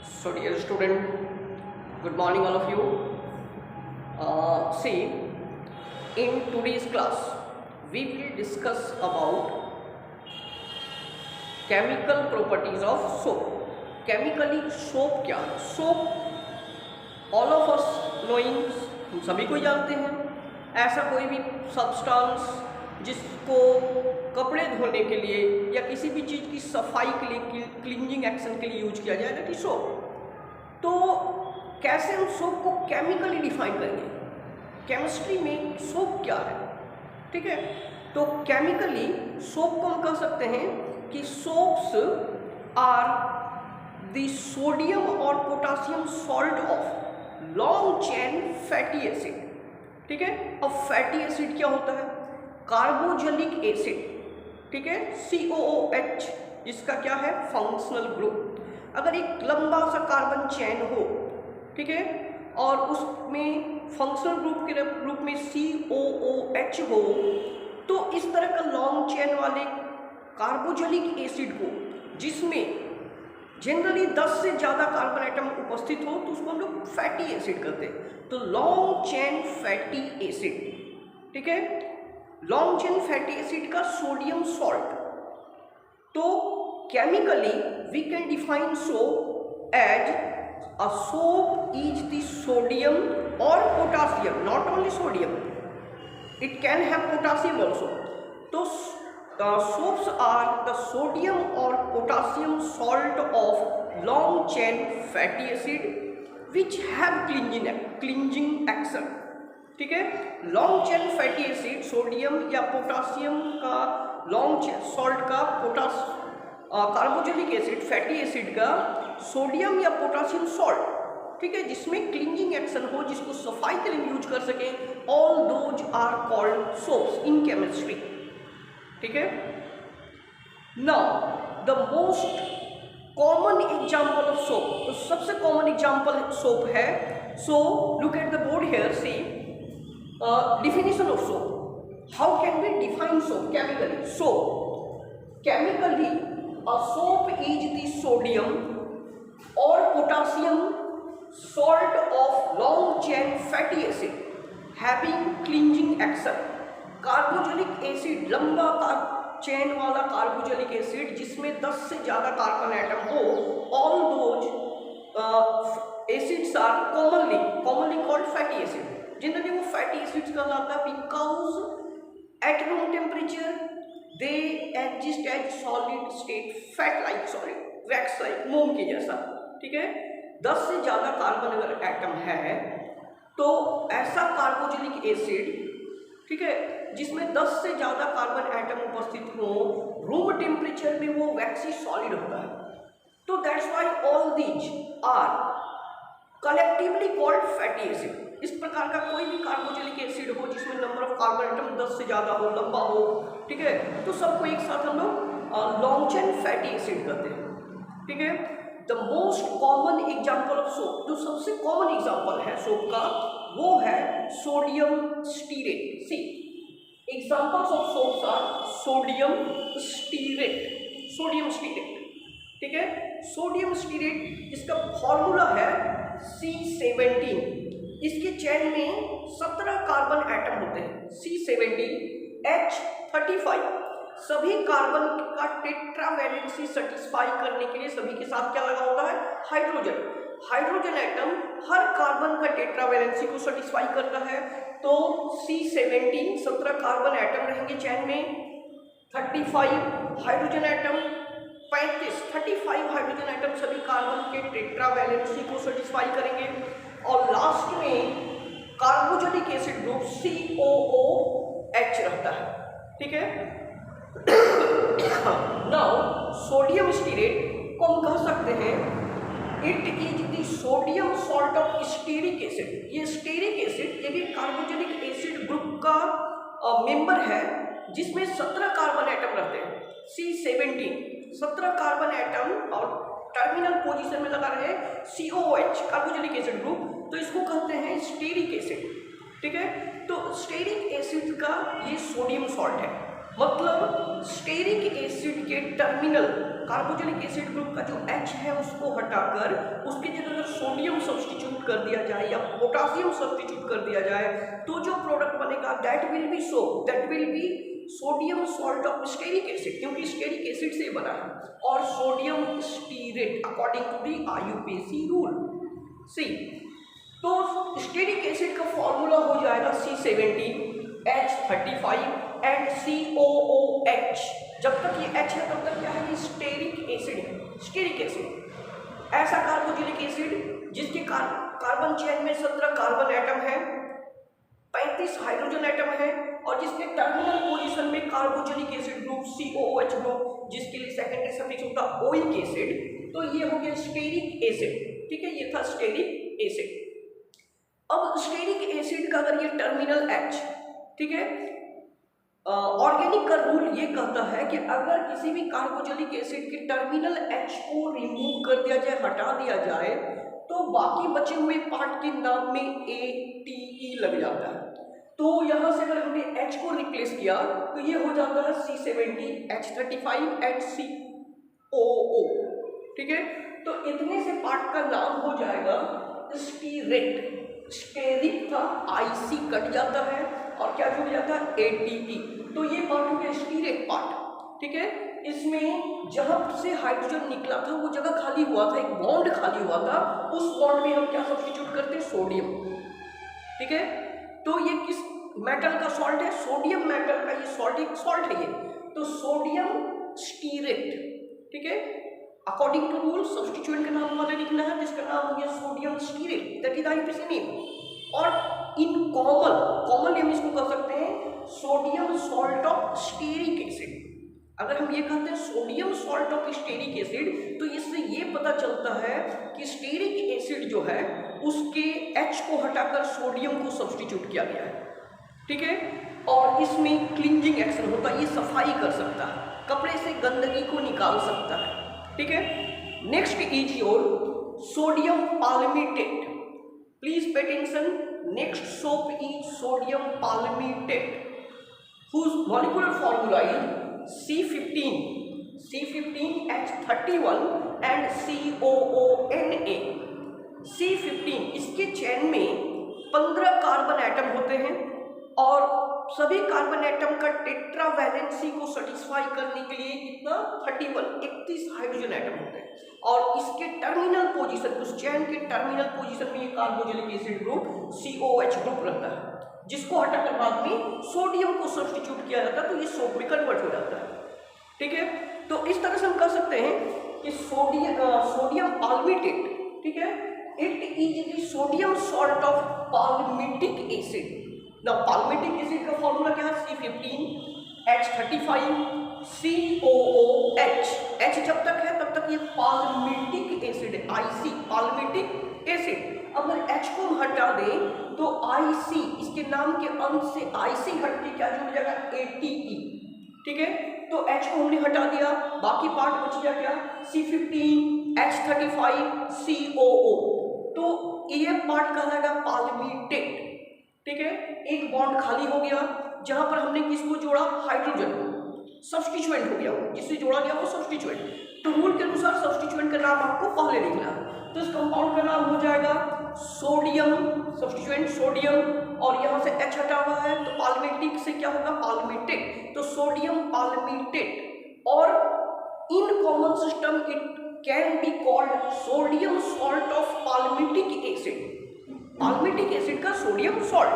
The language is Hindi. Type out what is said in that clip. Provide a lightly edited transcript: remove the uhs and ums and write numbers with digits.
So dear student, good morning all of you. See, in today's class we will discuss about chemical properties of soap. Chemically soap क्या है? Soap all of us knowing, हम सभी को जानते हैं, ऐसा कोई भी सब्सटेंस जिसको कपड़े धोने के लिए या किसी भी चीज़ की सफाई के लिए, क्लींजिंग एक्शन के लिए यूज किया जाए, दैट इज सोप। तो कैसे हम सोप को केमिकली डिफाइन करेंगे? केमिस्ट्री में सोप क्या है? ठीक है, तो केमिकली सोप को हम कह सकते हैं कि सोप्स आर द सोडियम और potassium salt of long chain fatty acid. ठीक है, अब फैटी एसिड क्या होता है? Carboxylic acid. ठीक है, COOH, जिसका क्या है फंक्शनल ग्रुप। अगर एक लंबा सा कार्बन चेन हो, ठीक है, और उसमें फंक्शनल ग्रुप के रूप में COOH हो, तो इस तरह का लॉन्ग चेन वाले कार्बोजेलिक एसिड को, जिसमें जनरली 10 से ज़्यादा कार्बन आइटम उपस्थित हो, तो उसको हम लोग फैटी एसिड कहते हैं। तो लॉन्ग चेन फैटी एसिड, ठीक है, लॉन्ग चेन फैटी एसिड का सोडियम सॉल्ट। तो chemically we can define soap as a soap is the sodium और potassium, not only sodium, it can have potassium also. तो soaps are the sodium or potassium salt of long chain fatty acid which have cleansing action। ठीक है, long chain fatty acid sodium या पोटासियम का, लॉन्ग चेन सॉल्ट का, कार्बोजेलिक एसिड फैटी एसिड का सोडियम या पोटासियम सॉल्ट, ठीक है, जिसमें क्लींजिंग एक्शन हो, जिसको सफाई के लिए यूज कर सकें, all those are called soaps in chemistry. ठीक है, now the most common example of soap, तो सबसे कॉमन एग्जाम्पल सोप है। So look at the board here, see definition of soap. How can we define soap chemically? So chemically a soap is the sodium or potassium salt of long chain fatty acid having cleansing action। Carboxylic acid, लंबा चेन वाला कार्बोजेलिक एसिड जिसमें 10 से ज़्यादा कार्बन आइटम हो, all those acids are commonly called fatty acid. Generally वो फैटी एसिड्स कहलाता है because at room temperature they exist as solid state fat like solid, wax like, मोम के जैसा। ठीक है, 10 से ज़्यादा कार्बन अगर एटम है तो ऐसा कार्बोजेलिक एसिड, ठीक है, जिसमें 10 से ज़्यादा कार्बन एटम उपस्थित हो, रूम टेम्परेचर में वो वैक्सी सॉलिड होता है। तो that's why all these are collectively called fatty acid. इस प्रकार का कोई भी कार्बोजेलिक एसिड हो जिसमें नंबर ऑफ कार्बन आइटम 10 से ज़्यादा हो, लंबा हो, ठीक है, तो सबको एक साथ हम लोग लॉन्ग चेन फैटी एसिड कहते हैं। ठीक है, the most common example of soap, जो सबसे कॉमन एग्जाम्पल है सोप का, वो है sodium stearate. See examples of soaps are sodium stearate, sodium stearate. ठीक है, सोडियम स्टीरेट, इसका फॉर्मूला है C17। इसके चेन में 17 कार्बन एटम होते हैं, C17H35। सभी कार्बन का टेट्रावैलेंसी सेटिस्फाई करने के लिए सभी के साथ क्या लगा होता है? हाइड्रोजन। हाइड्रोजन एटम हर कार्बन का टेट्रावैलेंसी को सेटिस्फाई करता है। तो C17 17 कार्बन एटम रहेंगे चेन में, 35 हाइड्रोजन एटम, 35 हाइड्रोजन एटम सभी कार्बन के टेट्रावैलेंसी को सेटिस्फाई करेंगे, और लास्ट में कार्बोजेलिक एसिड ग्रुप COOH रहता है। ठीक है, नाउ सोडियम स्टीरेट को हम कह सकते हैं it is the sodium salt of stearic acid. ये स्टीरिक एसिड ये भी कार्बोजेलिक एसिड ग्रुप का मेंबर है, जिसमें 17 कार्बन एटम रहते हैं। C17 17 कार्बन एटम और टर्मिनल पोजीशन में लगा रहे COOH कार्बोजेलिक एसिड ग्रुप, तो इसको कहते हैं स्टीरिक एसिड। ठीक है, तो स्टीरिक एसिड का ये सोडियम सॉल्ट है, मतलब स्टीरिक एसिड के टर्मिनल कार्बोजेलिक एसिड ग्रुप का जो H है उसको हटाकर उसकी जगह अगर सोडियम सब्स्टिट्यूट कर दिया जाए या पोटासियम सब्स्टिट्यूट कर दिया जाए तो जो प्रोडक्ट बनेगा that will be sodium salt of stearic acid, क्योंकि स्टेरिक एसिड से बना है, और sodium stearate according to the IUPAC rule. सी तो स्टेरिक एसिड का फॉर्मूला हो जाएगा C17H35 एंड COOH। जब तक ये H है तब तक क्या है, स्टेरिक एसिड है। स्टेरिक एसिड ऐसा कार्बोक्सिलिक एसिड जिसके कार्बन चेन में 17 कार्बन एटम है, 35 हाइड्रोजन एटम है, और जिसके टर्मिनल पोजीशन में carboxylic acid group COOH group, जिसके लिए सेकेंडरी सफिक्स होता ओइक एसिड। तो ये हो गया स्टेरिक एसिड। ठीक है, ये था स्टेरिक एसिड। अब स्टेरिक एसिड का अगर ये टर्मिनल H, ठीक है, ऑर्गेनिक का रूल ये कहता है कि अगर किसी भी कार्बोक्सिलिक एसिड के टर्मिनल H को रिमूव कर दिया जाए, हटा दिया जाए, तो बाकी बचे हुए पार्ट के नाम में ATE लग जाता है। तो यहाँ से अगर हमने H को रिप्लेस किया तो ये हो जाता है C17H35 एंड COO। ठीक है, तो इतने से पार्ट का नाम हो जाएगा स्टीरेट। स्टेरिक था, IC कट जाता है और क्या जुड़ जाता है, ATE। तो ये पार्ट हो गया स्टीरेट पार्ट। ठीक है, इसमें जहां से हाइड्रोजन निकला था वो जगह खाली हुआ था, एक बॉन्ड खाली हुआ था, उस बॉन्ड में हम क्या सब्स्टिट्यूट करते हैं, सोडियम। ठीक है, तो ये किस मेटल का सॉल्ट है, सोडियम मेटल का ये सॉल्ट है ये, तो सोडियम स्टीरेट। ठीक है, अकॉर्डिंग टू रूल सब्स्टिट्यूएंट का नाम वाले लिखना है, जिसका नाम हो गया sodium stearate, that is IUPAC name. और इन कॉमन नेम इसको कह सकते हैं sodium salt of stearic acid. अगर हम ये कहते हैं sodium salt of stearic acid तो इससे ये पता चलता है कि स्टेरिक एसिड जो है उसके H को हटाकर सोडियम को सब्स्टिट्यूट किया गया है। ठीक है, और इसमें क्लींजिंग एक्शन होता है, ये सफाई कर सकता है, कपड़े से गंदगी को निकाल सकता है। ठीक है, next is your sodium palmitate. Please pay attention, next soap is sodium palmitate whose molecular formula is C15H31 and COONA। C15 इसके चेन में 15 कार्बन एटम होते हैं और सभी कार्बन एटम का टेट्रा वैलेंसी को सेटिस्फाई करने के लिए कितना 31 हाइड्रोजन एटम होते हैं, और इसके टर्मिनल पोजीशन, उस चेन के टर्मिनल पोजीशन में ये carboxylic acid group COH group रहता है, जिसको हटाकर बाद में सोडियम को सब्स्टिट्यूट किया जाता है, तो ये सोप में कन्वर्ट हो जाता है। ठीक है, तो इस तरह से हम कह सकते हैं कि सोडियम पाल्मिटेट, ठीक है, it is the sodium salt of palmitic acid. Now palmitic acid का फॉर्मूला क्या है, C15H35 COOH। H जब तक है तब तक ये पाल्मिटिक एसिड है, IC पाल्मिटिक एसिड। अगर H को हम हटा दें तो IC, इसके नाम के अंत से IC हट के क्या जुड़ जाएगा, ATE। ठीक है, तो H को हमने हटा दिया, बाकी पार्ट बच गया क्या, C15H35 COO। तो ये पार्ट कहलाएगा पाल्मिटेट। ठीक है, एक बॉन्ड खाली हो गया जहां पर हमने किसको जोड़ा, हाइड्रोजन को, सब्स्टिट्यूएंट हो गया, जिससे जोड़ा गया वो सब्स्टिट्यूएंट। तो रूल के अनुसार सब्स्टिट्यूएंट का नाम आपको पहले लिखना है, तो इस कंपाउंड का नाम हो जाएगा सोडियम, सब्स्टिट्यूएंट सोडियम, और यहाँ से H हटा हुआ है तो पाल्मिटिक से क्या होगा, पाल्मिटेट, तो सोडियम पाल्मिटेट। और in common system it can be called sodium salt of palmitic acid. Palmitic acid का सोडियम सॉल्ट।